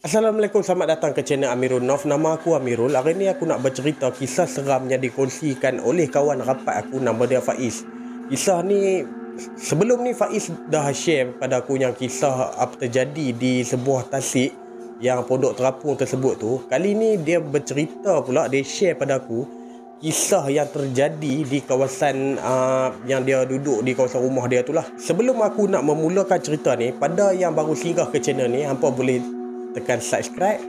Assalamualaikum, selamat datang ke channel Amirul Nov. Nama aku Amirul. Hari ni aku nak bercerita kisah seram yang dikongsikan oleh kawan rapat aku, nama dia Faiz. Kisah ni, sebelum ni Faiz dah share pada aku yang kisah apa terjadi di sebuah tasik yang pondok terapung tersebut tu. Kali ni dia bercerita pula, dia share pada aku kisah yang terjadi di kawasan yang dia duduk di kawasan rumah dia tu lah. Sebelum aku nak memulakan cerita ni, pada yang baru singgah ke channel ni, hampa boleh tekan subscribe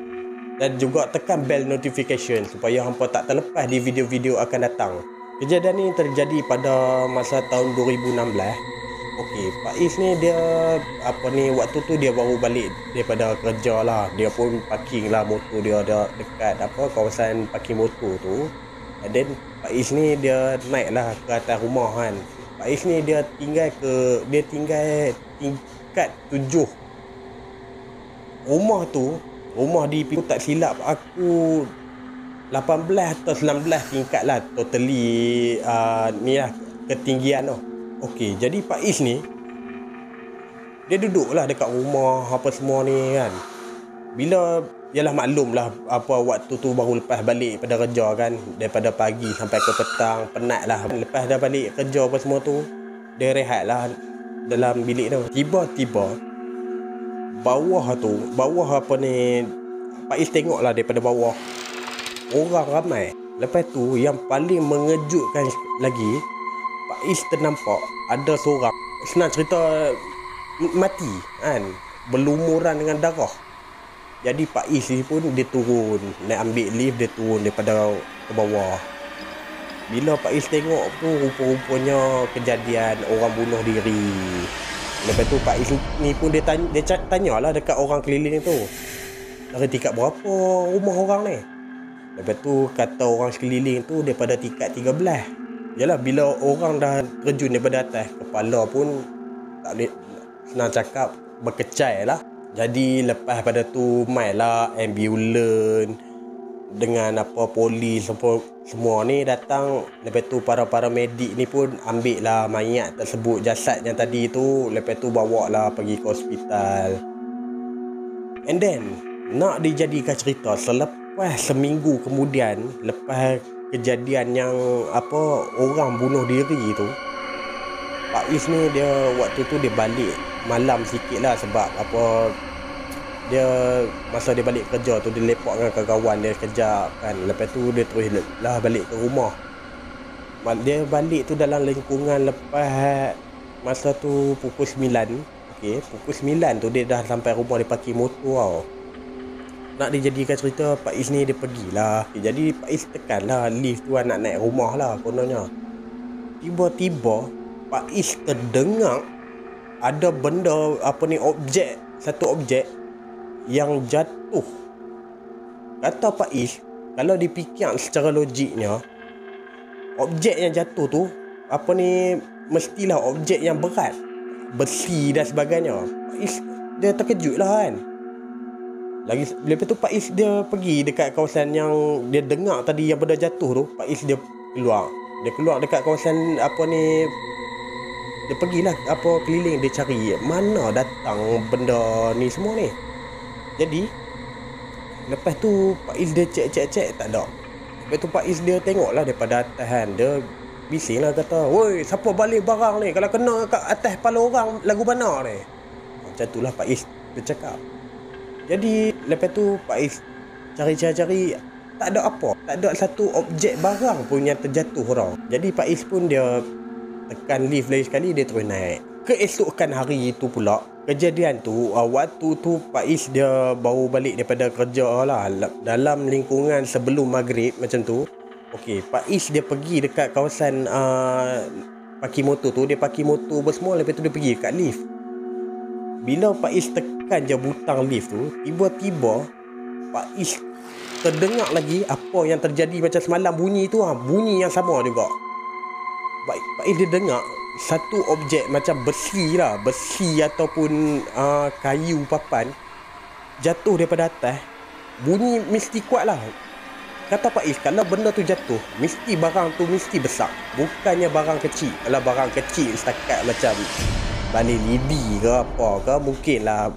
dan juga tekan bell notification supaya hampa tak terlepas di video-video akan datang. Kejadian ni terjadi pada masa tahun 2016. Okey, Faiz ni dia waktu tu dia baru balik daripada kerja lah. Dia pun parking lah motor dia ada dekat kawasan parking motor tu. And then Faiz ni dia naik lah ke atas rumah kan. Faiz ni dia tinggal tingkat 7. Rumah di Pintu, tak silap aku 18 atau 19 tingkat lah totally ni lah ketinggian tu. Okey, jadi Faiz ni dia duduk lah dekat rumah apa semua ni kan. Bila yalah maklum lah waktu tu baru lepas balik pada kerja kan, daripada pagi sampai ke petang, penat lah. Lepas dah balik kerja apa semua tu, dia rehat lah dalam bilik tu. Tiba-tiba bawah Faiz tengok lah daripada bawah orang ramai. Lepas tu yang paling mengejutkan lagi, Faiz ternampak ada seorang, senang cerita, mati kan, berlumuran dengan darah. Jadi Faiz ni pun dia turun, naik ambil lift, dia turun daripada ke bawah. Bila Faiz tengok tu, rupa-rupanya kejadian orang bunuh diri. Lepas tu Faiz ni pun dia tanyalah dekat orang keliling tu, dari tingkat berapa rumah orang ni. Lepas tu kata orang sekeliling tu daripada tingkat 13. Yalah, bila orang dah terjun daripada atas, kepala pun tak boleh, senang cakap, berkecai lah. Jadi lepas pada tu mailah ambulans dengan polis semua ni datang. Lepas tu para medik ni pun ambil lah mayat tersebut, jasad yang tadi tu. Lepas tu bawa lah pergi ke hospital. And then nak dijadikan cerita, selepas seminggu kemudian, lepas kejadian yang orang bunuh diri tu, Faiz ni dia waktu tu dia balik malam sikit lah. Sebab dia masa dia balik kerja tu, dia lepak dengan kawan dia kejap kan. Lepas tu dia terus lah balik ke rumah. Dia balik tu dalam lingkungan lepas masa tu pukul 9. Okey, pukul 9 tu dia dah sampai rumah, dia parking motor tau. Nak dijadikan cerita, Faiz ni dia pergilah. Jadi Faiz tekan lah lift tu, nak naik rumah lah kononnya. Tiba-tiba Faiz terdengar ada benda satu objek yang jatuh. Kata Faiz, kalau dipikir secara logiknya, objek yang jatuh tu mestilah objek yang berat, besi dan sebagainya. Faiz dia terkejut lah kan. Lepas tu Faiz dia pergi dekat kawasan yang dia dengar tadi yang benda jatuh tu. Faiz dia keluar dekat kawasan dia pergilah keliling, dia cari mana datang benda ni semua ni. Jadi lepas tu Faiz dia cek tak ada. Lepas tu Faiz dia tengoklah daripada atas kan, dia bising lah, kata, "Woi, siapa balik barang ni? Kalau kena kat atas kepala orang lagu mana ni?" Macam tu lah Faiz dia cakap. Jadi lepas tu Faiz cari, tak ada apa, tak ada satu objek barang pun yang terjatuh tau. Jadi Faiz pun dia tekan lift lagi sekali, dia terus naik. Keesokan hari itu pula, kejadian tu waktu tu Faiz dia baru balik daripada kerja lah, dalam lingkungan sebelum maghrib macam tu. Okey, Faiz dia pergi dekat kawasan parking motor tu, dia parking motor bersemua. Lepas tu dia pergi dekat lift. Bila Faiz tekan je butang lift tu, tiba-tiba Faiz terdengar lagi apa yang terjadi macam semalam. Bunyi tu bunyi yang sama juga. Faiz dia dengar satu objek macam besi ataupun kayu papan jatuh daripada atas. Bunyi mesti kuat lah. Kata Faiz, kalau benda tu jatuh, mesti barang tu mesti besar, bukannya barang kecil. Kalau barang kecil setakat macam balik lidi ke apa ke, mungkin lah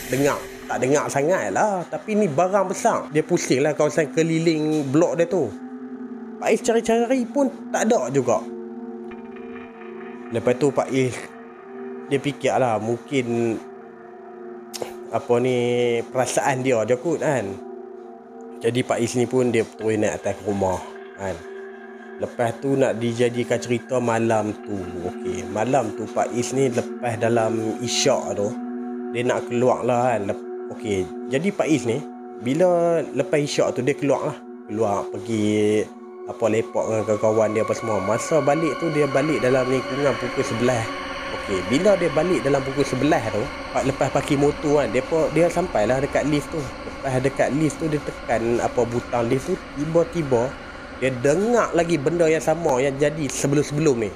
dengar tak dengar sangat lah. Tapi ni barang besar. Dia pusing lah kawasan keliling blok dia tu. Pak Is cari-cari pun tak ada juga. Lepas tu Pak Is dia fikir lah, mungkin apa ni, perasaan dia je kot kan. Jadi Pak Is ni pun dia terus naik atas rumah kan. Lepas tu nak dijadikan cerita malam tu. Okey, malam tu Pak Is ni lepas dalam isyak tu, dia nak keluar lah kan. Okey, jadi Pak Is ni bila lepas isyak tu dia keluar lah. Keluar pergi apa, lepak dengan kawan-kawan dia apa semua. Masa balik tu dia balik dalam lingkungan pukul 11. Okey, bila dia balik dalam pukul 11 tu, lepas parking motor kan, dia sampailah dekat lift tu. Lepas dekat lift tu dia tekan apa butang lift tu, tiba-tiba dia dengar lagi benda yang sama yang jadi sebelum-sebelum ni.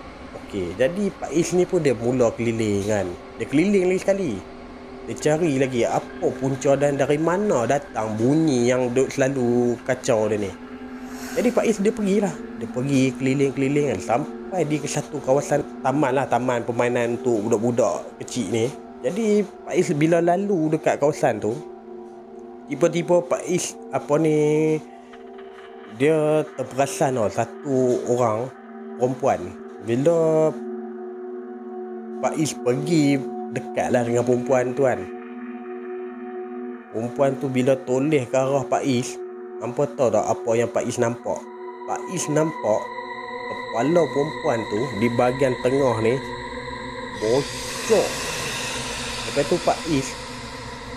Okey, jadi Pak Is ni pun dia mula keliling kan. Dia keliling lagi sekali. Dia cari lagi apa punca dan dari mana datang bunyi yang duk selalu kacau dia ni. Jadi Pak Is dia pergilah. Dia pergi keliling-keliling kan, sampai di ke satu kawasan taman lah, taman permainan untuk budak-budak kecil ni. Jadi Pak Is bila lalu dekat kawasan tu, tiba-tiba Pak Is apa ni, dia terperasan satu orang perempuan. Bila Pak Is pergi dekat lah dengan perempuan tu kan, perempuan tu bila toleh ke arah Pak Is, hampa tahu tak apa yang Pak Is nampak? Pak Is nampak kepala perempuan tu di bahagian tengah ni bocor. Lepas tu Pak Is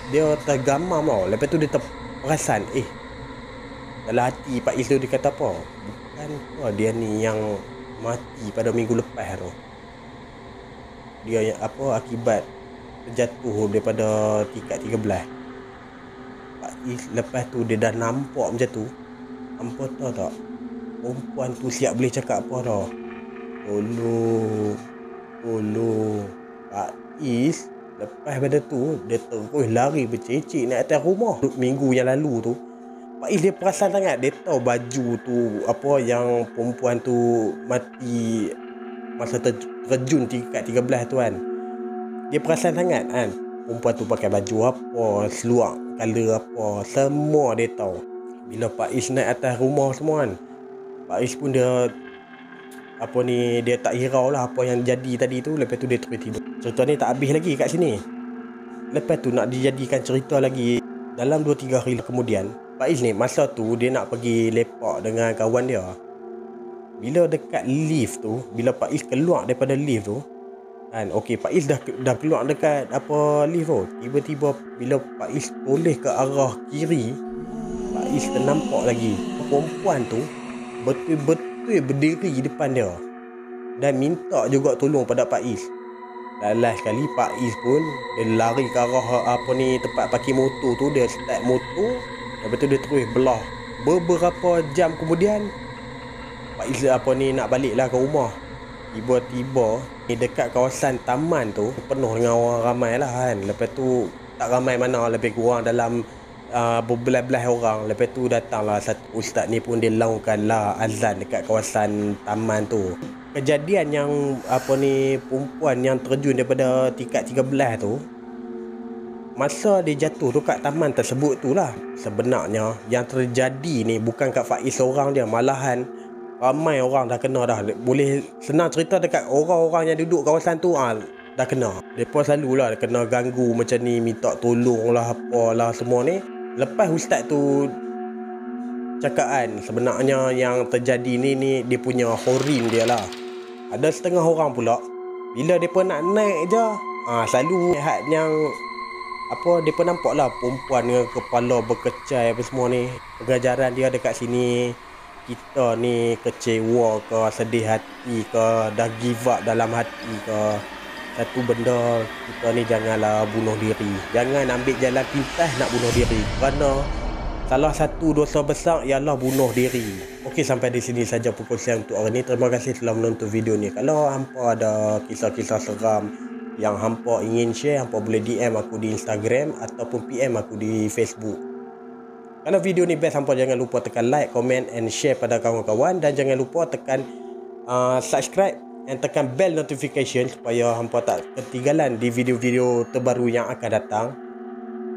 dia tergamam tau. Lepas tu dia terperasan, dalam hati Pak Is tu dia kata apa? Bukan dia ni yang mati pada minggu lepas tu. Dia yang apa, akibat terjatuh daripada tingkat 13. Pak Is lepas tu dia dah nampak macam tu. Hampa tahu tak? Perempuan tu siap boleh cakap apa dah? Tolong. Pak Is lepas pada tu dia terus lari bercecik naik atas rumah. Minggu yang lalu tu Pak Is dia perasan sangat. Dia tahu baju tu apa yang perempuan tu mati masa terjun tingkat 13 tu kan. Dia perasan sangat kan, perempuan tu pakai baju apa, seluar color apa, semua dia tahu. Bila Pak Is naik atas rumah semua kan, Pak Is pun dia apa ni, dia tak hirau lah apa yang jadi tadi tu. Lepas tu dia terus tidur. Cerita ni tak habis lagi kat sini. Lepas tu nak dijadikan cerita lagi. Dalam 2-3 hari kemudian, Pak Is ni masa tu dia nak pergi lepak dengan kawan dia. Bila dekat lift tu, bila Pak Is keluar daripada lift tu kan, okey, Pak Is dah keluar dekat apa lift tu. Tiba-tiba bila Pak Is toleh ke arah kiri, Pak Is ternampak lagi perempuan tu betul-betul berdiri di depan dia dan minta juga tolong pada Pak Is. Last sekali Pak Is pun dia lari ke arah apa ni, tempat parking motor tu. Dia start motor, lepas tu dia terus belah. Beberapa jam kemudian Pak Is apa ni nak baliklah ke rumah. Tiba-tiba dekat kawasan taman tu penuh dengan orang ramai lah kan. Lepas tu tak ramai mana, lebih kurang dalam berbelas-belas orang. Lepas tu datanglah satu ustaz ni pun dia laungkanlah azan dekat kawasan taman tu. Kejadian yang apa ni, perempuan yang terjun daripada tingkat 13 tu, masa dia jatuh tu kat taman tersebut tu lah. Sebenarnya yang terjadi ni bukan kat Faiz seorang dia, malahan ramai orang dah kena dah. Boleh senang cerita dekat orang-orang yang duduk kawasan tu dah kena. Mereka selalulah kena ganggu macam ni, minta tolong lah apalah semua ni. Lepas ustaz tu cakap kan, sebenarnya yang terjadi ni dia punya horin dia lah. Ada setengah orang pula bila mereka nak naik je, selalu lihat yang apa, mereka nampak lah perempuan dengan kepala berkecai apa semua ni. Pengajaran dia dekat sini, kita ni kecewa ke, sedih hati ke, dah give up dalam hati ke, satu benda, kita ni janganlah bunuh diri. Jangan ambil jalan pintas nak bunuh diri, kerana salah satu dosa besar ialah bunuh diri. Okey, sampai di sini saja perkongsian untuk hari ini. Terima kasih telah menonton video ni. Kalau hampa ada kisah-kisah seram yang hampa ingin share, hampa boleh DM aku di Instagram ataupun PM aku di Facebook. Kalau video ni best, hampa jangan lupa tekan like, comment and share pada kawan-kawan. Dan jangan lupa tekan subscribe and tekan bell notification supaya hampa tak ketinggalan di video-video terbaru yang akan datang.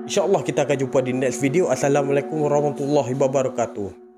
InsyaAllah kita akan jumpa di next video. Assalamualaikum warahmatullahi wabarakatuh.